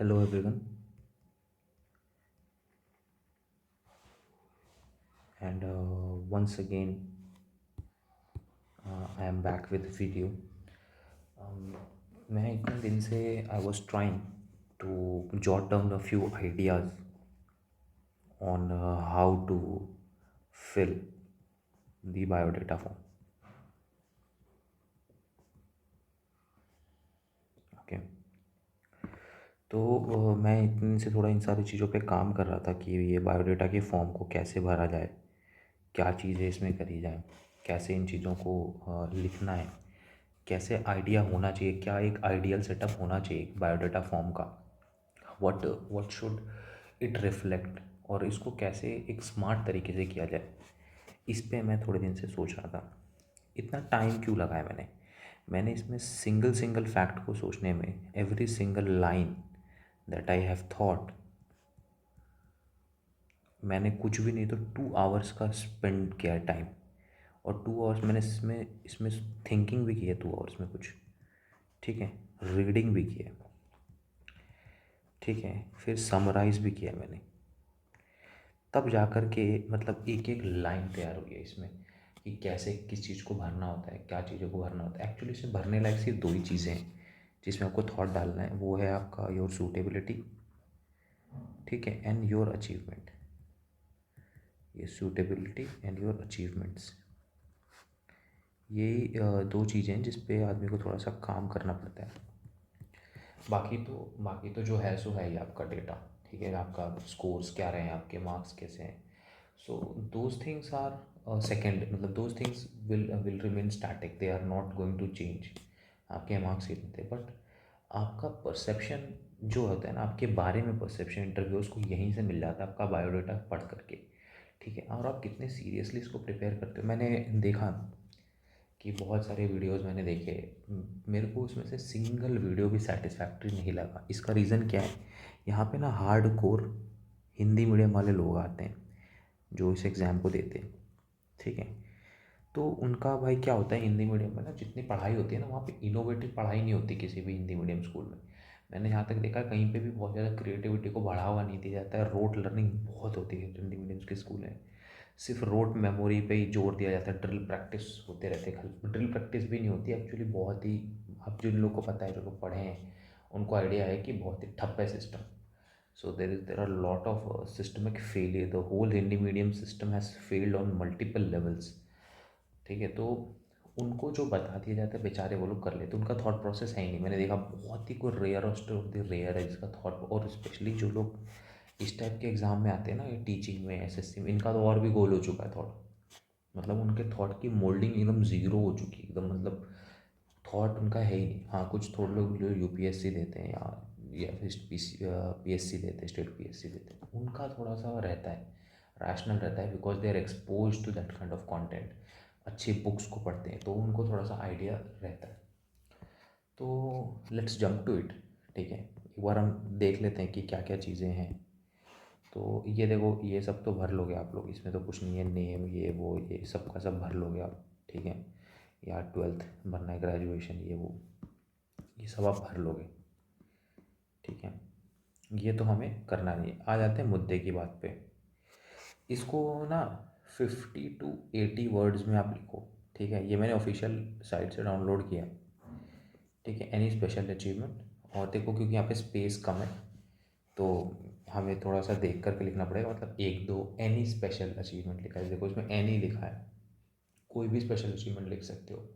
Hello everyone, and once again I am back with a video. Um, मैं इतने दिन से I was trying to jot down a few ideas on how to fill the biodata form. Okay, तो मैं इतने दिन से थोड़ा इन सारी चीज़ों पे काम कर रहा था कि ये बायोडाटा के फॉर्म को कैसे भरा जाए, क्या चीज़ें इसमें करी जाएँ, कैसे इन चीज़ों को लिखना है, कैसे आइडिया होना चाहिए, क्या एक आइडियल सेटअप होना चाहिए बायोडाटा फॉर्म का, what what should it reflect, और इसको कैसे एक स्मार्ट तरीके से किया जाए। इस पे मैं थोड़े दिन से सोच रहा था। इतना टाइम क्यों लगाया मैंने इसमें सिंगल सिंगल फैक्ट को सोचने में, every single line that I have thought, मैंने कुछ भी नहीं तो 2 आवर्स का स्पेंड किया है टाइम। और 2 आवर्स मैंने इसमें इसमें थिंकिंग भी की है 2 आवर्स में कुछ, ठीक है, रीडिंग भी की है, ठीक है, फिर समराइज़ भी किया मैंने। तब जा कर के मतलब एक एक लाइन तैयार हुई है इसमें कि कैसे किस चीज़ को भरना होता है, क्या चीज़ों को भरना होता है। एक्चुअली इसमें भरने लायक सिर्फ दो ही चीज़ें हैं जिसमें आपको थॉट डालना है, वो है आपका योर सूटेबिलिटी, ठीक है, एंड योर अचीवमेंट। ये सूटेबिलिटी एंड योर अचीवमेंट्स, यही दो चीज़ें हैं जिस पे आदमी को थोड़ा सा काम करना पड़ता है। बाकी तो जो है सो है ही आपका डेटा, ठीक है, आपका स्कोर्स क्या रहे हैं, आपके मार्क्स कैसे हैं। So those things are second, मतलब those things will remain static, they are not going to change. आपके मार्क्स कितने थे, बट आपका परसेप्शन जो होता है ना आपके बारे में, परसेप्शन इंटरव्यूज़ को यहीं से मिल जाता है आपका बायोडाटा पढ़ करके, ठीक है। और आप कितने सीरियसली इसको प्रिपेयर करते हो। मैंने देखा कि बहुत सारे वीडियोस मैंने देखे, मेरे को उसमें से सिंगल वीडियो भी सेटिस्फैक्ट्री नहीं लगा। इसका रीज़न क्या है, यहाँ पे ना हार्ड कोर हिंदी मीडियम वाले लोग आते हैं जो इस एग्ज़ाम को देते हैं, ठीक है। तो उनका भाई क्या होता है, हिंदी मीडियम में ना जितनी पढ़ाई होती है ना, वहाँ पे इनोवेटिव पढ़ाई नहीं होती किसी भी हिंदी मीडियम स्कूल में। मैंने यहाँ तक देखा कहीं पे भी बहुत ज़्यादा क्रिएटिविटी को बढ़ावा नहीं दिया जाता है। रोट लर्निंग बहुत होती है हिंदी मीडियम के स्कूल में, सिर्फ रोट मेमोरी पे ही जोर दिया जाता है। ड्रिल प्रैक्टिस होते रहते हैं, खाली ड्रिल प्रैक्टिस भी नहीं होती एक्चुअली, बहुत ही, अब जिन लोग को पता है, जो लोग पढ़े हैं उनको आइडिया है कि बहुत ही ठप्प है system. So there are lot of systemic failure, the whole Hindi medium system has failed on multiple levels, ठीक है। तो उनको जो बता दिया जाता है बेचारे वो लोग कर लेते, उनका थॉट प्रोसेस है ही नहीं। मैंने देखा बहुत ही कोई रेयर ऑफ द रेयर है जिसका थॉट, और स्पेशली जो लोग इस टाइप के एग्ज़ाम में आते हैं ना, ये टीचिंग में, एसएससी में, इनका तो और भी गोल हो चुका है थॉट। मतलब उनके थॉट की मोल्डिंग एकदम ज़ीरो हो चुकी है एकदम, मतलब थॉट उनका है ही नहीं। हाँ, कुछ थोड़े लोग जो यूपीएससी देते हैं या फिर पीएससी देते हैं, स्टेट पीएससी देते हैं, उनका थोड़ा सा रहता है, रैशनल रहता है, because they are expose to that kind of content, अच्छी बुक्स को पढ़ते हैं तो उनको थोड़ा सा आइडिया रहता है। तो लेट्स जंप टू इट, ठीक है। एक बार हम देख लेते हैं कि क्या क्या चीज़ें हैं। तो ये देखो, ये सब तो भर लोगे आप लोग, इसमें तो कुछ नहीं है, नेम ये वो ये सब का सब भर लोगे आप, ठीक है। या 12th भरना है, ग्रेजुएशन ये वो, ये सब आप भर लोगे, ठीक है। ये तो हमें करना नहीं है। आ जाते हैं मुद्दे की बात पे। इसको ना 50 to 80 वर्ड्स में आप लिखो, ठीक है। ये मैंने ऑफिशियल साइट से डाउनलोड किया, ठीक है। एनी स्पेशल अचीवमेंट, और देखो क्योंकि यहाँ पे स्पेस कम है तो हमें थोड़ा सा देख करके लिखना पड़ेगा। मतलब एक दो एनी स्पेशल अचीवमेंट लिखा है, देखो इसमें एनी लिखा है, कोई भी स्पेशल अचीवमेंट लिख सकते हो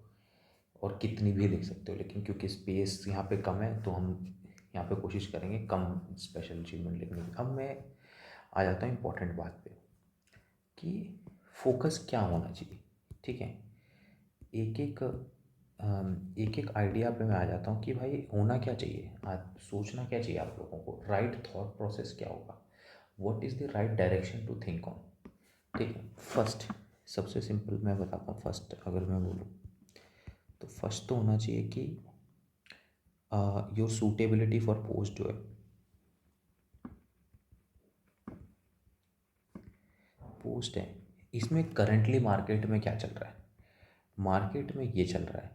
और कितनी भी लिख सकते हो, लेकिन क्योंकि स्पेस यहाँ पे कम है तो हम यहाँ पे कोशिश करेंगे कम स्पेशल अचीवमेंट लिखने की। अब मैं आ जाता हूँ इम्पोर्टेंट बात पे कि फोकस क्या होना चाहिए, ठीक है। एक एक एक एक आइडिया पे मैं आ जाता हूँ कि भाई होना क्या चाहिए, आज सोचना क्या चाहिए आप लोगों को, राइट थॉट प्रोसेस क्या होगा, what is the right direction to think on, ठीक है। फर्स्ट, सबसे सिंपल मैं बताता हूँ, फर्स्ट अगर मैं बोलूँ तो फर्स्ट तो होना चाहिए कि योर सूटेबिलिटी फॉर पोस्ट जो है, पोस्ट है, इसमें करंटली मार्केट में क्या चल रहा है। मार्केट में ये चल रहा है,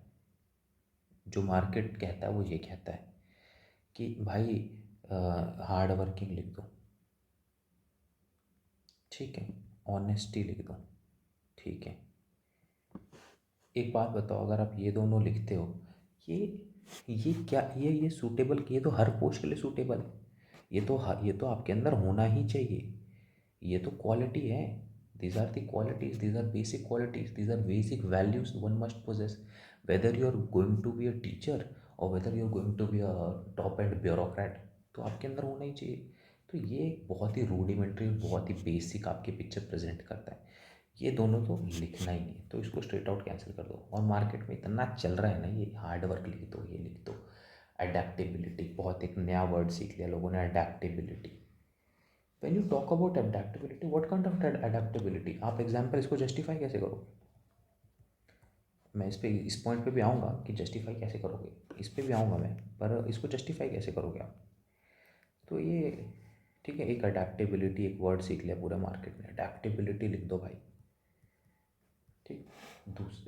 जो मार्केट कहता है वो ये कहता है कि भाई हार्ड वर्किंग लिख दो, ठीक है, ऑनेस्टी लिख दो, ठीक है। एक बात बताओ, अगर आप ये दोनों लिखते हो, ये ये क्या, ये सूटेबल, ये तो हर पोस्ट के लिए सूटेबल है। ये तो आपके अंदर होना ही चाहिए। ये तो क्वालिटी है। These are the qualities, these are basic qualities, these are basic values one must possess, whether you are going to be a teacher और whether you are going to be a top end bureaucrat, तो आपके अंदर होना ही चाहिए। तो ये एक बहुत ही रूडिमेंट्री, बहुत ही बेसिक आपकी पिक्चर प्रेजेंट करता है। ये दोनों तो लिखना ही नहीं है, तो इसको स्ट्रेट आउट कैंसिल कर दो। और मार्केट में इतना चल रहा है ना, ये हार्ड वर्क लिख दो, ये लिख दो, अडेप्टेबिलिटी, बहुत एक नया वर्ड सीख लिया लोगों ने, adaptability. When you talk about adaptability, what kind of adaptability, आप एग्जाम्पल इसको जस्टिफाई कैसे करोगे? मैं इस पॉइंट पे भी आऊँगा कि जस्टिफाई कैसे करोगे, इस पे भी आऊँगा मैं, पर इसको जस्टिफाई कैसे करोगे आप? तो ये ठीक है, एक अडेप्टेबिलिटी, एक वर्ड सीख लिया पूरा मार्केट में, अडेप्टेबिलिटी लिख दो भाई, ठीक।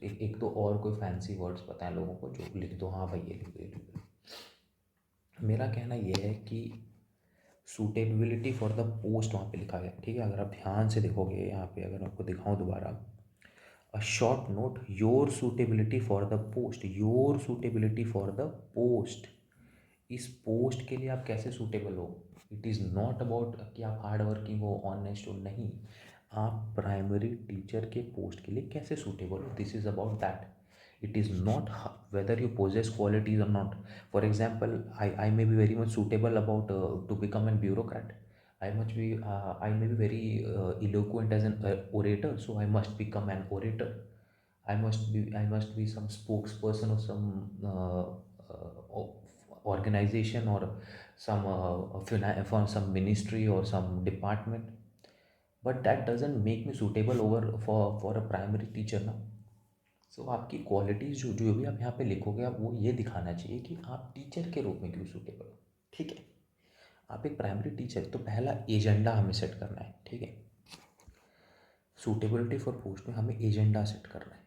एक तो और कोई फैंसी वर्ड्स पता है लोगों को जो लिख दो, हाँ भाई ये लिख दो, ये लिख दो। मेरा कहना ये है कि सूटेबिलिटी फॉर द पोस्ट वहाँ पे लिखा गया, ठीक है। अगर आप ध्यान से देखोगे यहाँ पे, अगर आपको दिखाऊं दोबारा, a short note, your suitability for the post, your suitability for the post, इस पोस्ट के लिए आप कैसे सूटेबल हो। इट इज़ नॉट अबाउट कि आप हार्ड वर्किंग हो, ऑनेस्ट हो, नहीं, आप प्राइमरी टीचर के पोस्ट के लिए कैसे सूटेबल हो, this is about that. it is not whether you possess qualities or not. For example, I may be very much suitable about to become a bureaucrat. I may be very eloquent as an orator, so I must become an orator. I must be some spokesperson of some organization, or some for some ministry or some department. But that doesn't make me suitable over for a primary teacher now. सो आपकी qualities जो जो भी आप यहाँ पे लिखोगे, आप वो ये दिखाना चाहिए कि आप टीचर के रूप में क्यों सूटेबल हो, ठीक है। आप एक प्राइमरी टीचर, तो पहला एजेंडा हमें सेट करना है, ठीक है। सूटेबिलिटी फॉर पोस्ट में हमें एजेंडा सेट करना है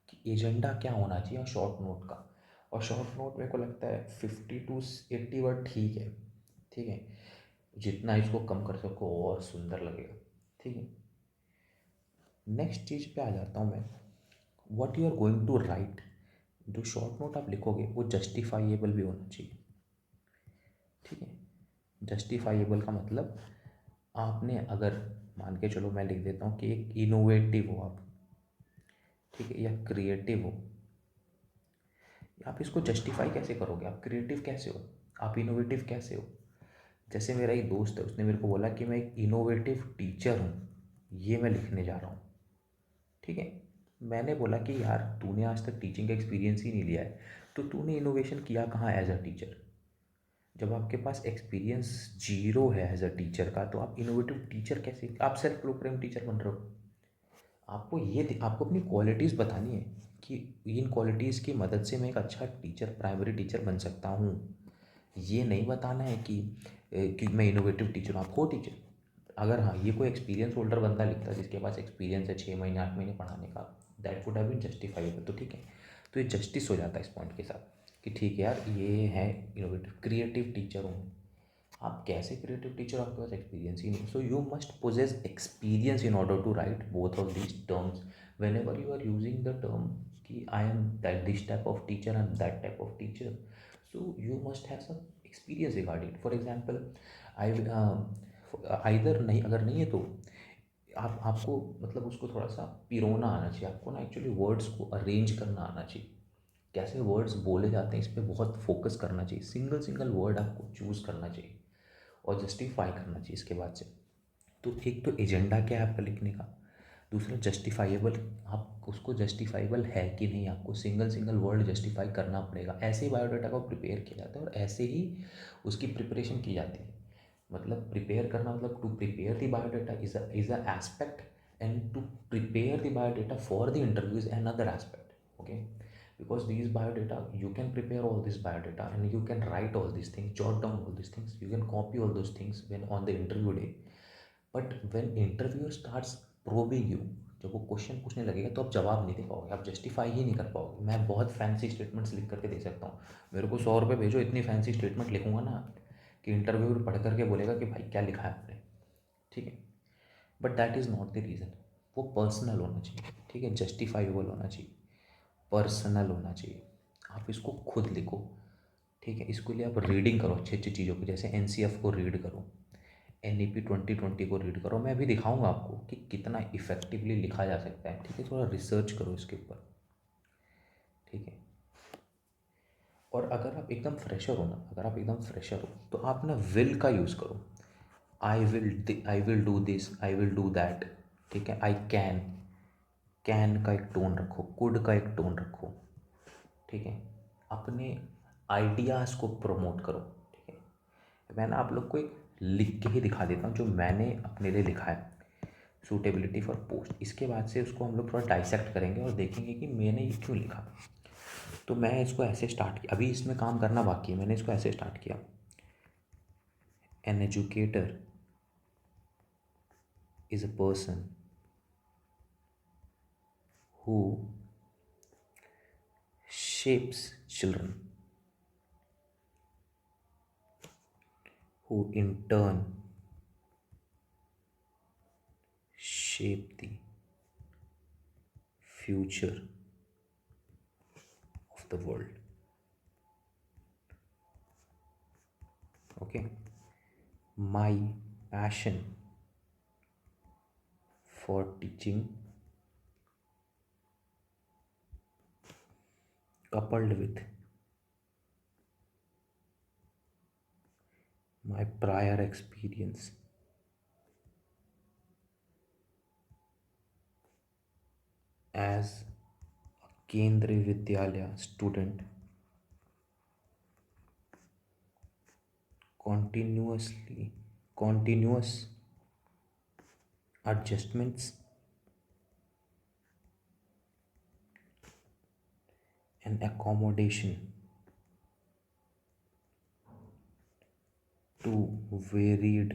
कि एजेंडा क्या होना चाहिए, और शॉर्ट नोट का। और शॉर्ट नोट मेरे को लगता है 50 to 80 वर्ड ठीक है, ठीक है। जितना इसको कम कर सको और सुंदर लगेगा, ठीक है। नेक्स्ट चीज़ पे आ जाता हूँ मैं, what you are going to write. जो शॉर्ट नोट आप लिखोगे वो जस्टिफाइएबल भी होना चाहिए, ठीक है। जस्टिफाइएबल का मतलब, आपने अगर मान के चलो, मैं लिख देता हूँ कि एक इनोवेटिव हो आप, ठीक है, या क्रिएटिव हो, आप इसको जस्टिफाई कैसे करोगे? आप क्रिएटिव कैसे हो, आप इनोवेटिव कैसे हो? जैसे मेरा एक दोस्त है, उसने मेरे को बोला कि मैं एक इनोवेटिव टीचर हूँ, ये मैं लिखने जा रहा हूँ, ठीक है। मैंने बोला कि यार, तूने आज तक टीचिंग का एक्सपीरियंस ही नहीं लिया है, तो तूने इनोवेशन किया कहाँ एज अ टीचर? जब आपके पास एक्सपीरियंस जीरो है एज अ टीचर का, तो आप इनोवेटिव टीचर कैसे, आप सेल्फ प्रोक्लेम टीचर बन रहे हो। आपको अपनी क्वालिटीज़ बतानी है कि इन क्वालिटीज़ की मदद से मैं एक अच्छा टीचर, प्राइमरी टीचर बन सकता हूँ। ये नहीं बताना है कि मैं इनोवेटिव टीचर हूँ, आप हो टीचर। अगर हाँ, ये कोई एक्सपीरियंस होल्डर बंदा लिखता है जिसके पास एक्सपीरियंस है 6 महीने 8 महीने पढ़ाने का, that would have been justifiable, तो ठीक है। तो ये जस्टिस हो जाता है इस पॉइंट के साथ कि ठीक है यार, ये है इनोवेटिव, क्रिएटिव टीचर हूँ। आप कैसे क्रिएटिव टीचर, आपके पास एक्सपीरियंस ही नहीं, so you must possess experience in order to write both of these terms whenever you are using the term कि I am that this type of teacher, I am that type of teacher. So you must have some experience regarding, for example I either नहीं, अगर नहीं है तो आपको मतलब उसको थोड़ा सा पिरोना आना चाहिए, आपको ना एक्चुअली वर्ड्स को अरेंज करना आना चाहिए, कैसे वर्ड्स बोले जाते हैं इस पर बहुत फोकस करना चाहिए, सिंगल सिंगल वर्ड आपको चूज़ करना चाहिए और जस्टिफाई करना चाहिए इसके बाद से। तो एक तो एजेंडा क्या है आपका लिखने का, दूसरा जस्टिफाइएबल, आप उसको जस्टिफाइबल है कि नहीं, आपको सिंगल सिंगल वर्ड जस्टिफाई करना पड़ेगा। ऐसे ही बायोडाटा को प्रिपेयर किया जाता है और ऐसे ही उसकी प्रिपरेशन की जाती है। मतलब प्रिपेयर करना मतलब, to prepare the biodata is a aspect, and to prepare the biodata for the interview is another aspect, okay. Because these biodata, you can prepare all this biodata and you can write all these things, jot down all these things, you can copy all those things when on the interview day. But when interviewer starts probing you, जब वो question पूछने लगेगा, तो आप जवाब नहीं दे पाओगे, आप जस्टिफाई ही नहीं कर पाओगे। मैं बहुत फैंसी स्टेटमेंट्स लिख करके दे सकता हूँ, मेरे को 100 रुपये भेजो, इतनी फैंसी स्टेटमेंट लिखूंगा ना, कि इंटरव्यूअर पढ़ करके बोलेगा कि भाई क्या लिखा है आपने, ठीक है। But that is not the reason. वो पर्सनल होना चाहिए, ठीक है, जस्टिफाइबल होना चाहिए, पर्सनल होना चाहिए। आप इसको खुद लिखो, ठीक है। इसके लिए आप रीडिंग करो अच्छी अच्छी चीज़ों को, जैसे एनसीएफ को रीड करो, एनईपी 2020 को रीड करो। मैं अभी दिखाऊंगा आपको कि कितना इफेक्टिवली लिखा जा सकता है, ठीक है। थोड़ा रिसर्च करो इसके ऊपर, ठीक है। और अगर आप एकदम फ्रेशर हो ना, अगर आप एकदम फ्रेशर हो तो आप ना विल का यूज़ करो। I will do this, I will do that, ठीक है। आई कैन का एक टोन रखो, कुड का एक टोन रखो, ठीक है। अपने आइडियाज़ को प्रमोट करो, ठीक है। मैं ना आप लोग को एक लिख के ही दिखा देता हूँ जो मैंने अपने लिए लिखा है, सूटेबिलिटी फॉर पोस्ट। इसके बाद से उसको हम लोग थोड़ा डाइसेक्ट करेंगे और देखेंगे कि मैंने ये क्यों लिखा। तो मैं इसको ऐसे स्टार्ट किया, अभी इसमें काम करना बाकी है। मैंने इसको ऐसे स्टार्ट किया, an educator is a person who shapes children, who in turn shape the future of the world. Okay, my passion for teaching, coupled with my prior experience as a Kendriya Vidyalaya student, continuous adjustments and accommodation to varied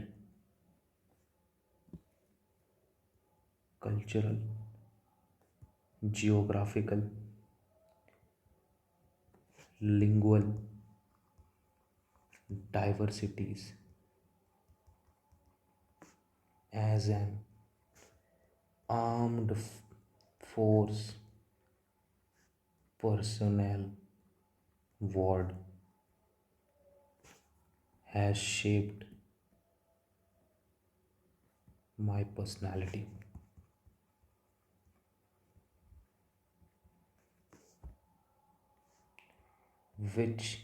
cultural, geographical, lingual diversities as an armed force personnel ward has shaped my personality, which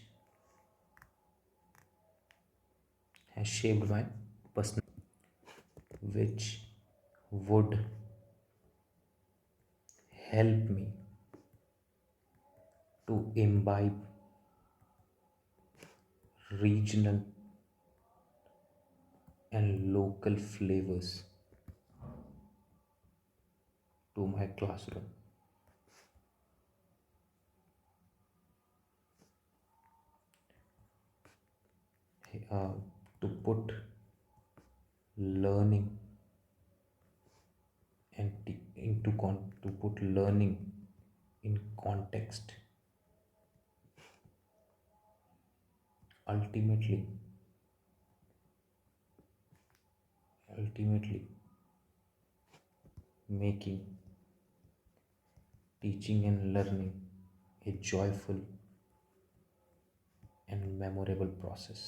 has shaped my person, which would help me to imbibe regional and local flavors to my classroom. uh, to put learning and to put learning in context. Ultimately making teaching and learning a joyful and memorable process.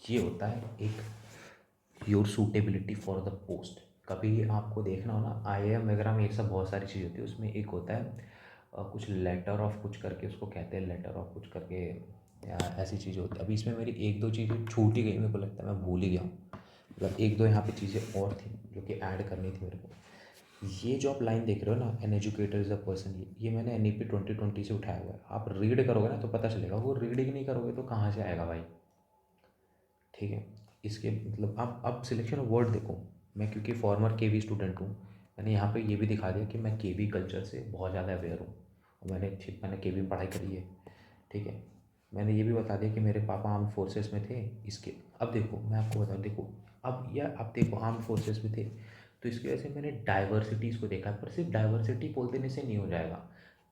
ये होता है एक your suitability for the post. कभी आपको देखना हो ना, IAM वगैरह में ये सब बहुत सारी चीज़ होती है। उसमें एक होता है कुछ लेटर ऑफ कुछ करके उसको कहते हैं, लेटर ऑफ कुछ करके, या ऐसी चीज़ें होती है। अभी इसमें मेरी एक दो चीज़ें छूट ही गई, मेरे को लगता है मैं भूल ही गया हूँ। मतलब एक दो यहाँ पे चीज़ें और थी जो कि ऐड करनी थी मेरे को। ये जो आप लाइन देख रहे हो ना, an educator is a person, ये मैंने एनईपी 2020 से उठाया हुआ है। आप रीड करोगे ना तो पता चलेगा, वो रीडिंग नहीं करोगे तो कहाँ से आएगा भाई, ठीक है। इसके मतलब आप अब सिलेक्शन ऑफ वर्ड देखो। मैं क्योंकि फॉर्मर केवी स्टूडेंट हूँ, मैंने यहाँ पे ये भी दिखा दिया कि मैं केवी कल्चर से बहुत ज़्यादा अवेयर हूँ और मैंने केवी में पढ़ाई करी है, ठीक है। मैंने ये भी बता दिया कि मेरे पापा आर्म फोर्सेस में थे। इसके अब देखो मैं आपको बताऊँ, देखो अब देखो आर्म फोर्सेस में थे तो इसकी वजह से मैंने डाइवर्सिटीज़ को देखा। पर सिर्फ डाइवर्सिटी बोल देने से नहीं हो जाएगा,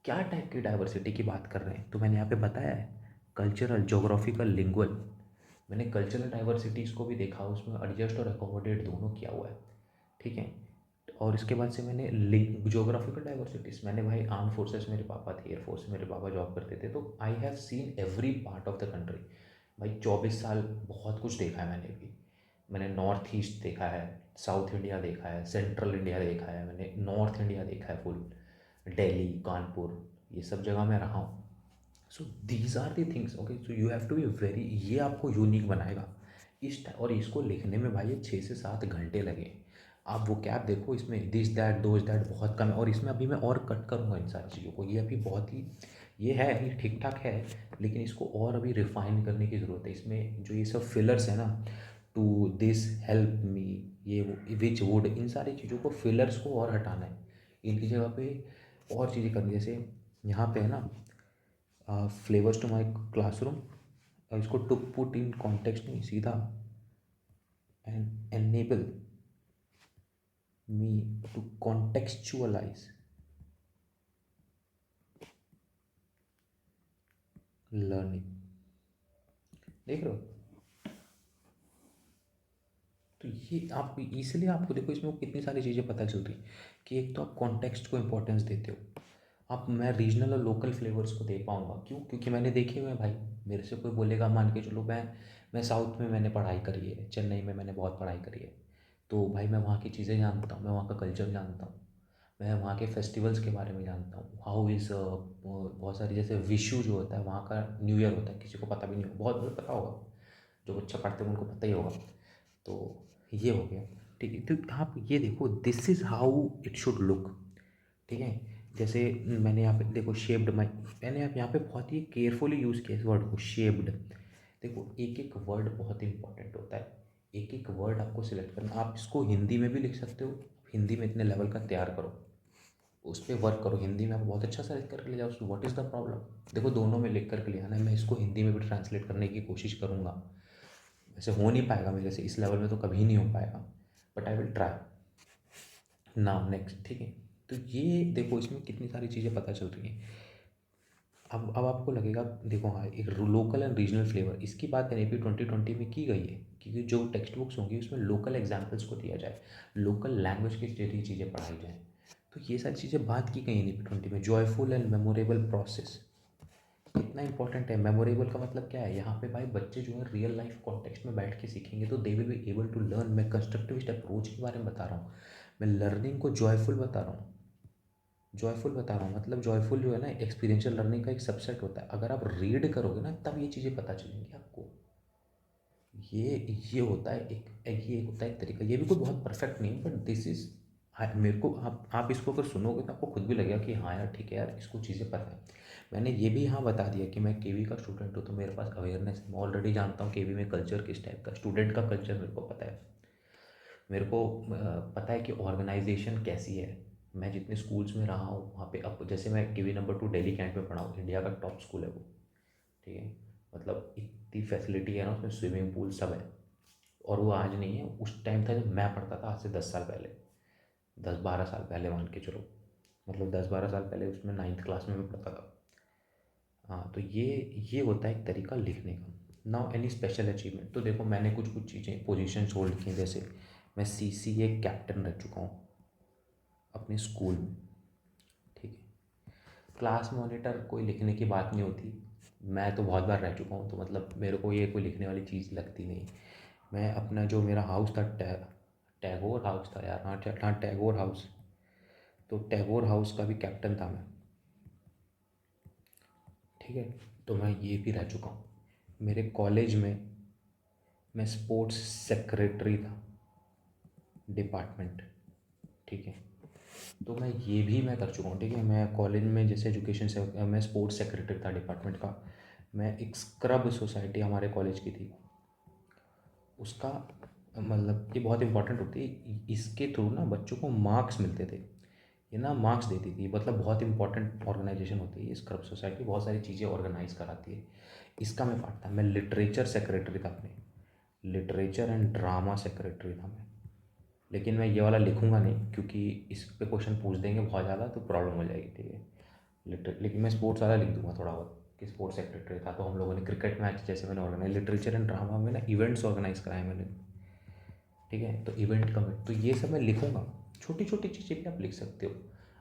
क्या टाइप की डाइवर्सिटी की बात कर रहे हैं, तो मैंने यहाँ पे बताया है कल्चरल, जोग्राफिकल, लिंगुअल। मैंने कल्चरल डाइवर्सिटीज़ को भी देखा, उसमें एडजस्ट और अकोमोडेट दोनों किया हुआ है, ठीक है। और इसके बाद से मैंने लिंक जोग्राफिकल डाइवर्सिटीज़, मैंने भाई आर्म फोर्सेस, मेरे पापा थे एयरफोर्स में, मेरे पापा जॉब करते थे, तो I have seen every part of the country. भाई 24 साल बहुत कुछ देखा है मैंने भी। मैंने नॉर्थ ईस्ट देखा है, साउथ इंडिया देखा है, सेंट्रल इंडिया देखा है, मैंने नॉर्थ इंडिया देखा है फुल, दिल्ली, कानपुर, ये सब जगह मैं रहा हूँ। So these are the things, okay, so you have to be very, ये आपको यूनिक बनाएगा और इसको लिखने में भाई ये 6 से 7 घंटे लगे। आप वो क्या, आप देखो इसमें दिस दैट दोज दैट बहुत कम है, और इसमें अभी मैं और कट करूँगा इन सारी चीज़ों को। ये अभी बहुत ही, ये है, ये ठीक ठाक है, लेकिन इसको और अभी रिफाइन करने की ज़रूरत है। इसमें जो ये सब फिलर्स है ना, टू दिस हेल्प मी, ये विच वुड, इन सारी चीज़ों को, फिलर्स को और हटाना है। इनकी जगह पे और चीज़ें करनी, जैसे यहाँ पे है ना, फ्लेवर्स टू माई क्लासरूम, इसको टू पुट इन कॉन्टेक्स्ट नहीं, सीधा and enable me to contextualise learning. देख रहे हो, तो ये आप इसलिए आपको देखो इसमें कितनी सारी चीज़ें पता चल रही कि एक तो आप कॉन्टेक्स्ट को इम्पोर्टेंस देते हो। आप, मैं रीजनल और लोकल फ्लेवर्स को दे पाऊँगा, क्यों? क्योंकि मैंने देखे हुए हैं भाई। मेरे से कोई बोलेगा, मान के चलो, मैं साउथ में मैंने पढ़ाई करी है, चेन्नई में मैंने बहुत पढ़ाई करी है, तो भाई मैं वहाँ की चीज़ें जानता हूँ, मैं वहाँ का कल्चर जानता हूँ, मैं वहाँ के फेस्टिवल्स के बारे में जानता हूँ, हाउ इज़ बहुत सारी, जैसे विशु जो होता है वहाँ का, न्यू ईयर होता है, किसी को पता भी नहीं होगा, बहुत बहुत पता होगा, जो बच्चा पढ़ते हैं उनको पता ही होगा। तो ये हो गया, ठीक है। तो आप ये देखो, this is how it should look, ठीक है। जैसे मैंने यहाँ पे देखो शेप्ड माई, मैंने आप यहाँ पे बहुत ही केयरफुली यूज़ किया इस वर्ड को, शेप्ड। देखो एक एक वर्ड बहुत इंपॉर्टेंट होता है, एक एक वर्ड आपको सिलेक्ट करना। आप इसको हिंदी में भी लिख सकते हो, हिंदी में इतने लेवल का तैयार करो, उस पर वर्क करो, हिंदी में आप बहुत अच्छा सा लिख करके ले जाओ, उसमें व्हाट इज़ द प्रॉब्लम। देखो दोनों में लिख करके ले आना है, मैं इसको हिंदी में भी ट्रांसलेट करने की कोशिश करूँगा। वैसे हो नहीं पाएगा मेरे से, इस लेवल में तो कभी नहीं हो पाएगा, but I will try. Now next, ठीक है। तो ये देखो इसमें कितनी सारी चीज़ें पता चल रही हैं। अब आपको लगेगा, देखो हाँ, एक लोकल एंड रीजनल फ्लेवर, इसकी बात एनईपी 2020 में की गई है, क्योंकि जो टेक्स्ट बुक्स होंगी उसमें लोकल एग्जाम्पल्स को दिया जाए, लोकल लैंग्वेज के जरिए चीज़ें पढ़ाई जाएँ। तो ये सारी चीज़ें बात की गई एनईपी 20 में। जॉयफुल एंड मेमोरेबल प्रोसेस कितना इंपॉर्टेंट है। मेमोरेबल का मतलब क्या है, यहाँ पे भाई बच्चे जो है रियल लाइफ कॉन्टेक्स्ट में बैठ के सीखेंगे, तो they will be able to learn. मैं कंस्ट्रक्टिविस्ट अप्रोच के बारे में बता रहा हूँ, मैं लर्निंग को जॉयफुल बता रहा हूँ, जॉयफुल बता रहा हूँ। मतलब जॉयफुल जो है ना, एक्सपीरियंशियल लर्निंग का एक सबसेट होता है। अगर आप रीड करोगे ना, तब ये चीज़ें पता चलेंगी आपको। ये होता है ये होता है एक तरीका, ये भी कोई बहुत परफेक्ट नहीं, बट दिस इज़, मेरे को, आप इसको अगर सुनोगे तो आपको खुद भी लगेगा कि हाँ यार ठीक है यार, इसको चीज़ें पता है। मैंने ये भी यहाँ बता दिया कि मैं केवी का स्टूडेंट हूँ, तो मेरे पास अवेयरनेस है, मैं ऑलरेडी जानता हूँ केवी में कल्चर किस टाइप का, स्टूडेंट का कल्चर मेरे को पता है। मेरे को पता है कि ऑर्गेनाइजेशन कैसी है। मैं जितने स्कूल्स में रहा हूँ वहाँ पे, अब जैसे मैं केवी नंबर 2 दिल्ली कैंट में पढ़ा हूँ, इंडिया का टॉप स्कूल है वो, ठीक है। मतलब इतनी फैसिलिटी है ना उसमें, स्विमिंग पूल सब है। और वो आज नहीं है, उस टाइम था जब मैं पढ़ता था, आज से 10 साल पहले, 10-12 साल पहले मान के चलो, मतलब 10-12 साल पहले, उसमें 9th क्लास में मैं पढ़ता था। हाँ, तो ये होता है एक तरीका लिखने का। नाउ एनी स्पेशल अचीवमेंट, तो देखो मैंने कुछ कुछ चीज़ें, पोजीशन होल्ड की हैं, जैसे मैं सीसीए कैप्टन रह चुका हूँ अपने स्कूल में, ठीक है। क्लास मॉनिटर कोई लिखने की बात नहीं होती, मैं तो बहुत बार रह चुका हूँ, तो मतलब मेरे को ये कोई लिखने वाली चीज़ लगती नहीं। मैं अपना जो मेरा हाउस था, टैगोर हाउस था यार, हाँ हाँ टैगोर हाउस, तो टैगोर हाउस का भी कैप्टन था मैं, ठीक है। तो मैं ये भी रह चुका हूँ। मेरे कॉलेज में मैं स्पोर्ट्स सेक्रेटरी था, डिपार्टमेंट, ठीक है। तो मैं कर चुका हूँ, ठीक है। मैं कॉलेज में जैसे एजुकेशन से, मैं स्पोर्ट्स सेक्रेटरी था डिपार्टमेंट का। मैं एक स्क्रब सोसाइटी हमारे कॉलेज की थी, उसका, मतलब ये बहुत इंपॉर्टेंट होती है, इसके थ्रू ना बच्चों को मार्क्स मिलते थे, ये ना मार्क्स देती थी, मतलब बहुत इंपॉर्टेंट ऑर्गेनाइजेशन होती है ये स्क्रब सोसाइटी, बहुत सारी चीज़ें ऑर्गेनाइज कराती है। इसका मैं पार्ट था। मैं लिटरेचर सेक्रेटरी था अपने, लिटरेचर एंड ड्रामा सेक्रेटरी था मैं। लेकिन मैं ये वाला लिखूंगा नहीं, क्योंकि इस पे क्वेश्चन पूछ देंगे बहुत ज़्यादा, तो प्रॉब्लम हो जाएगी, ठीक है। लेकिन मैं स्पोर्ट्स वाला लिख दूंगा थोड़ा बहुत कि स्पोर्ट्स सेक्रेटरी था, तो हम लोगों ने क्रिकेट मैच जैसे मैंने ऑर्गेनाइज, लिटरेचर एंड ड्रामा में ना इवेंट्स ऑर्गेनाइज कराए मैंने, ठीक है, तो इवेंट कमिट, तो ये सब मैं लिखूंगा। छोटी छोटी चीज़ें भी आप लिख सकते हो।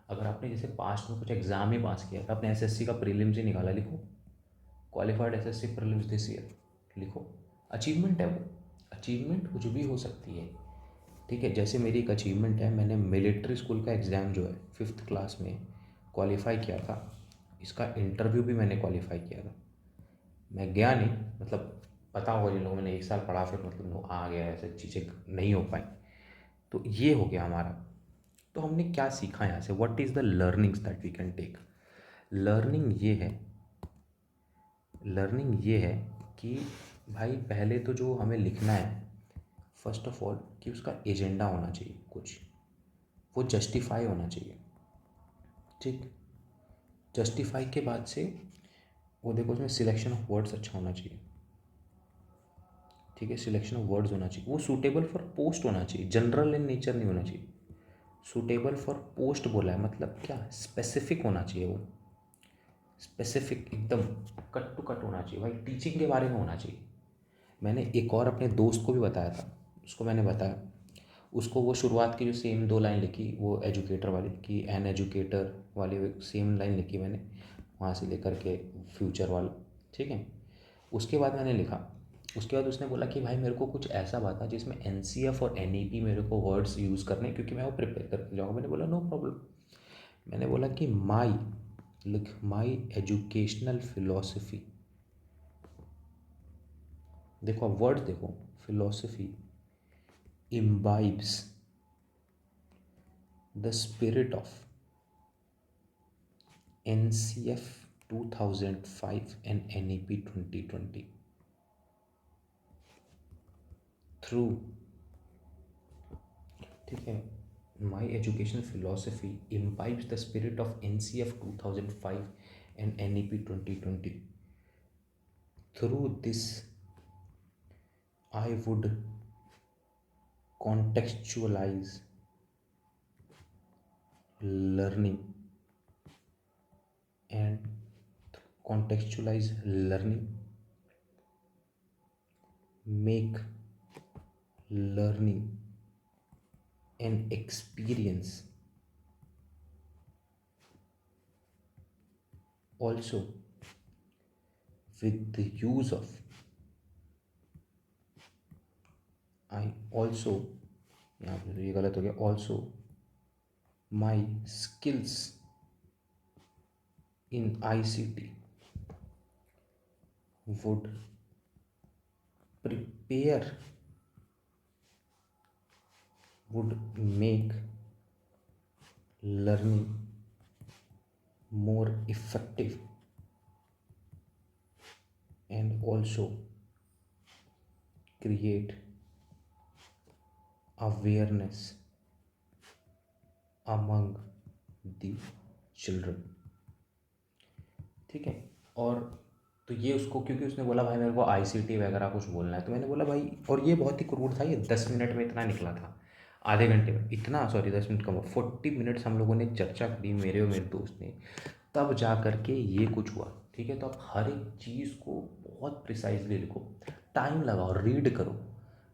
अगर आपने जैसे पास्ट में कुछ एग्ज़ाम ही पास किया था, आपने एसएससी का प्रीलिम्स ही निकाला, लिखो qualified SSC prelims this year, लिखो। अचीवमेंट है वो, अचीवमेंट कुछ भी हो सकती है, ठीक है। जैसे मेरी एक अचीवमेंट है, मैंने मिलिट्री स्कूल का एग्ज़ाम जो है 5th क्लास में क्वालिफाई किया था। इसका इंटरव्यू भी मैंने क्वालिफाई किया था। मैं गया नहीं, मतलब पता होगा जिन लोगों ने 1 साल पढ़ा फिर मतलब आ गया, ऐसे चीज़ें नहीं हो पाई। तो ये हो गया हमारा। तो हमने क्या सीखा यहाँ से, what is the learnings that we can take. Learning ये है, लर्निंग ये है कि भाई पहले तो जो हमें लिखना है, फर्स्ट ऑफ ऑल कि उसका एजेंडा होना चाहिए कुछ, वो जस्टिफाई होना चाहिए, ठीक। जस्टिफाई के बाद से वो देखो उसमें सिलेक्शन ऑफ वर्ड्स अच्छा होना चाहिए, ठीक है, सिलेक्शन ऑफ वर्ड्स होना चाहिए, वो सूटेबल फॉर पोस्ट होना चाहिए, जनरल इन नेचर नहीं होना चाहिए। सूटेबल फॉर पोस्ट बोला है मतलब क्या, स्पेसिफिक होना चाहिए वो, स्पेसिफिक एकदम कट टू कट होना चाहिए भाई, टीचिंग के बारे में होना चाहिए। मैंने एक और अपने दोस्त को भी बताया था, उसको मैंने बताया, उसको वो शुरुआत की जो सेम 2 लाइन लिखी वो एजुकेटर वाली कि एन एजुकेटर वाली सेम लाइन लिखी मैंने, वहाँ से लेकर के फ्यूचर वाला, ठीक है। उसके बाद मैंने लिखा, उसके बाद उसने बोला कि भाई मेरे को कुछ ऐसा बता जिसमें एनसीएफ और एनईपी मेरे को वर्ड्स यूज़ करने, क्योंकि मैं वो प्रिपेयर करके जाऊँगा। मैंने बोला नो प्रॉब्लम। मैंने बोला कि माई, लिख माई एजुकेशनल फिलॉसफी, देखो वर्ड देखो, philosophy imbibes the spirit of NCF 2005 and NEP 2020 through, ठीक है, my education philosophy imbibes the spirit of NCF 2005 and NEP 2020. Through this I would contextualize learning and contextualize learning, make learning an experience, also with the use of, I also, यहाँ पे ये गलत हो गया, also my skills in ICT would prepare, would make learning more effective and also create awareness among the children, ठीक है। और तो ये उसको, क्योंकि उसने बोला भाई मेरे को आईसीटी वगैरह कुछ बोलना है, तो मैंने बोला भाई, और ये बहुत ही क्रूर था, ये 10 मिनट में इतना निकला था, आधे घंटे में इतना, सॉरी 10 मिनट कम, 40 मिनट्स हम लोगों ने चर्चा करी, मेरे और मेरे दोस्त ने, तब जा कर के ये कुछ हुआ, ठीक है। तो आप हर एक चीज़ को बहुत प्रिसाइजली लिखो, टाइम लगाओ, रीड करो,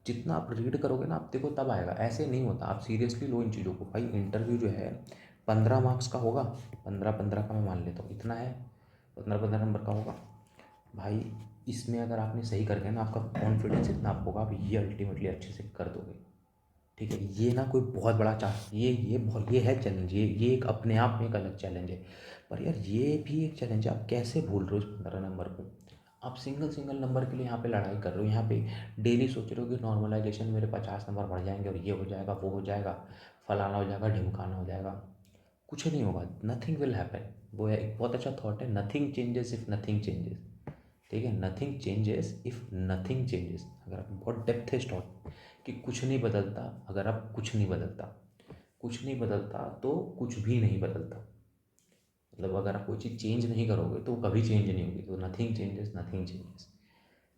जितना आप रीड करोगे ना आप देखो तब आएगा, ऐसे नहीं होता। आप सीरियसली लो इन चीज़ों को। भाई इंटरव्यू जो है 15 मार्क्स का होगा, 15-15 का मैं मान लेता हूँ, इतना है, 15-15 नंबर का होगा भाई। इसमें अगर आपने सही कर गया ना, आपका कॉन्फिडेंस इतना आप होगा, आप ये अल्टीमेटली अच्छे से कर दोगे, ठीक है। ये ना कोई बहुत बड़ा चार्ट, ये बहुत, ये है चैलेंज, ये एक अपने आप में एक अलग चैलेंज है। पर यार ये भी एक चैलेंज है, आप कैसे भूल रहे हो उस 15 नंबर को। आप सिंगल सिंगल नंबर के लिए यहाँ पे लड़ाई कर रहे हो, यहाँ पे डेली सोच रहे हो कि नॉर्मलाइजेशन मेरे 50 नंबर बढ़ जाएंगे और ये हो जाएगा, वो हो जाएगा, फलाना हो जाएगा, ढिमकाना हो जाएगा। कुछ नहीं होगा, नथिंग विल हैपन। वो है एक बहुत अच्छा थॉट है, nothing changes if nothing changes, ठीक है। Nothing changes if nothing changes, अगर आप, बहुत डेप्थ है थॉट कि कुछ नहीं बदलता अगर आप कुछ नहीं बदलता, कुछ नहीं बदलता तो कुछ भी नहीं बदलता। मतलब अगर आप कोई चीज़ चेंज नहीं करोगे तो कभी चेंज नहीं होगी, तो नथिंग चेंजेस नथिंग चेंजेस।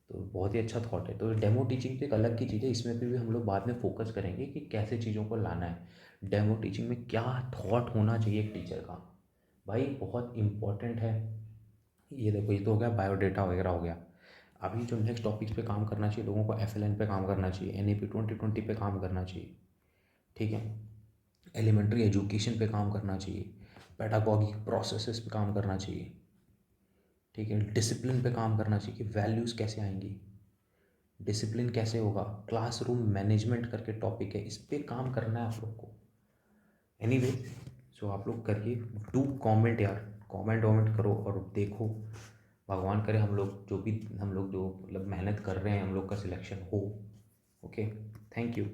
तो बहुत ही अच्छा थॉट है। तो डेमो टीचिंग तो एक अलग की चीज़ है, इसमें भी हम लोग बाद में फोकस करेंगे कि कैसे चीज़ों को लाना है। डेमो टीचिंग में क्या थॉट होना चाहिए एक टीचर का, भाई बहुत इम्पोर्टेंट है। ये देखो, ये तो हो गया बायोडेटा वगैरह हो गया। अभी जो नेक्स्ट टॉपिक्स पे काम करना चाहिए लोगों को, एफएलएन पे काम करना चाहिए, एनईपी 2020 पे काम करना चाहिए, ठीक है। एलिमेंट्री एजुकेशन पे काम करना चाहिए, पेडागॉगिक प्रोसेसेस पे काम करना चाहिए, ठीक है। डिसिप्लिन पे काम करना चाहिए कि वैल्यूज़ कैसे आएंगी, डिसिप्लिन कैसे होगा, क्लासरूम मैनेजमेंट करके टॉपिक है, इस पे काम करना है आप लोग को। एनीवे, सो आप लोग करिए, डू कमेंट यार, कमेंट वमेंट करो और देखो, भगवान करे हम लोग जो भी, हम लोग जो मतलब मेहनत कर रहे हैं हम लोग का सिलेक्शन हो। Okay, thank you.